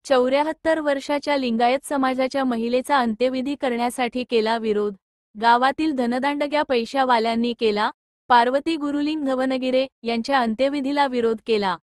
74 वर्षाच्या लिंगायत समाजाच्या महिलेचा अंत्यविधी करण्यासाठी केला विरोध। गावातील धनदांडग्या पैशावाल्यांनी केला। पार्वती गुरुलिंग धवनगिरे यांच्या अंत्यविधीला विरोध केला।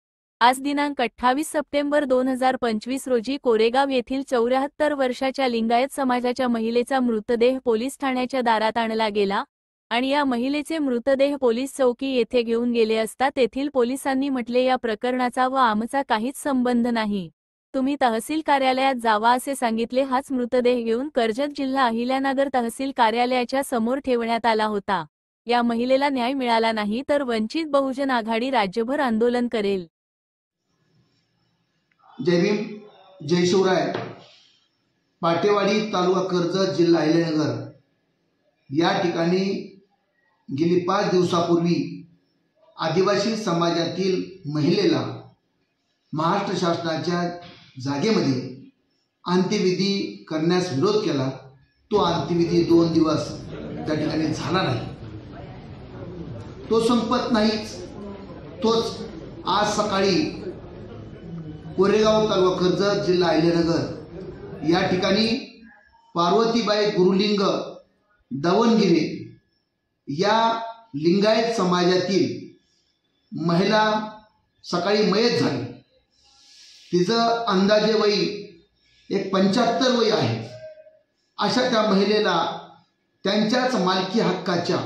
आज दिनांक 28 सप्टेंबर 2025 रोजी कोरेगाव येथील 74 वर्षाच्या लिंगायत समाजाच्या महिलेचा मृतदेह पोलीस ठाण्याच्या दारात आणला गेला आणि या महिलेचे मृतदेह पोलीस चौकी येथे घेऊन गेले असता तेथील पोलिसांनी म्हटले, या प्रकरणाचा व आमचा काहीच संबंध नाही, तुम्ही तहसील कार्यालयात जावा असे सांगितले। हाच मृतदेह घेऊन कर्जत जिल्हा अहिल्यानगर तहसील कार्यालयाच्या समोर ठेवण्यात आला होता। या महिलेला न्याय मिळाला नाही तर वंचित बहुजन आघाडी राज्यभर आंदोलन करेल। जय भीम, जय शिवराय। पाटेवाडी तालुका कर्जत जिल्हा अहिल्यानगर या ठिकाणी गेली 5 दिवसापूर्वी आदिवासी समाजातील महिलेला महाराष्ट्र शासनाच्या जागेमध्ये अंत्यविधी करण्यास विरोध केला। तो अंत्यविधी 2 दिवस त्या ठिकाणी झाला नाही। तो संपत नाहीच। तोच आज सकाळी कोरेगाव तालुका कर्जत जिल्हा अहिल्यानगर या ठिकाणी पार्वतीबाई गुरुलिंग दवनगिरे या लिंगायत समाजातील महिला सकाळी मयत झाली। तिचं अंदाजे वय एक 75 वय आहे। अशा त्या महिलेला त्यांच्याच मालकी हक्काच्या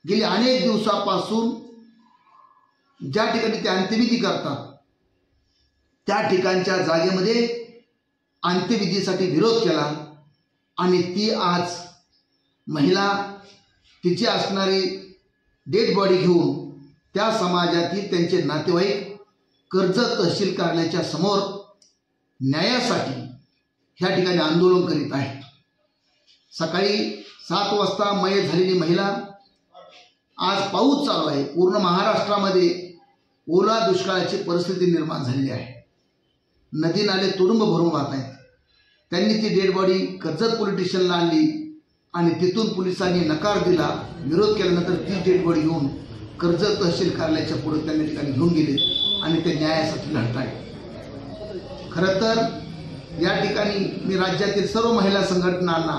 गेली अनेक दिवसापासून ज्या ठिकाणी ते अंत्यविधी करतात त्या ठिकाणच्या जागेमध्ये अंत्यविधीसाठी विरोध केला आणि ती आज महिला तिची असणारी डेड बॉडी घेऊन त्या समाजातील त्यांचे नातेवाईक कर्जत तहसील कार्यालयाच्या समोर न्यायासाठी ह्या ठिकाणी आंदोलन करीत आहेत। सकाळी 7 वाजता मयत झालेली महिला, आज पाऊस चालू आहे। पूर्ण महाराष्ट्रामध्ये ओला दुष्काळाची परिस्थिती निर्माण झालेली आहे। नदी नाले तुडुंब भरून वाहत आहेत। त्यांनी ती डेड बॉडी कर्जत पोलीस स्टेशनला आणली आणि तिथून पोलिसांनी नकार दिला। विरोध केल्यानंतर ती डेड बॉडी घेऊन कर्जत तहसील कार्यालयाच्या पुढे त्यांनी ठिकाणी घेऊन गेले आणि ते न्यायासाठी लढत आहेत। खरं तर या ठिकाणी मी राज्यातील सर्व महिला संघटनांना,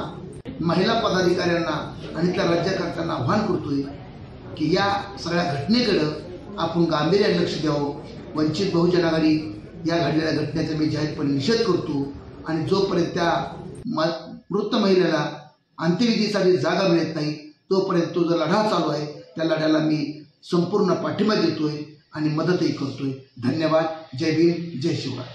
महिला पदाधिकाऱ्यांना आणि त्या राज्यकर्त्यांना आव्हान करतोय की या सगळ्या घटनेकडे आपण गांभीर्याने लक्ष द्यावं। वंचित बहुजन आघाडी या घडलेल्या घटनेचा मी जाहीरपणे निषेध करतो आणि जोपर्यंत त्या मृत महिलेला अंत्यविधीसाठी जागा मिळत नाही तोपर्यंत तो जो लढा चालू आहे त्या लढ्याला मी संपूर्ण पाठिंबा देतोय आणि मदतही करतोय। धन्यवाद। जय भीम, जय शिवराय।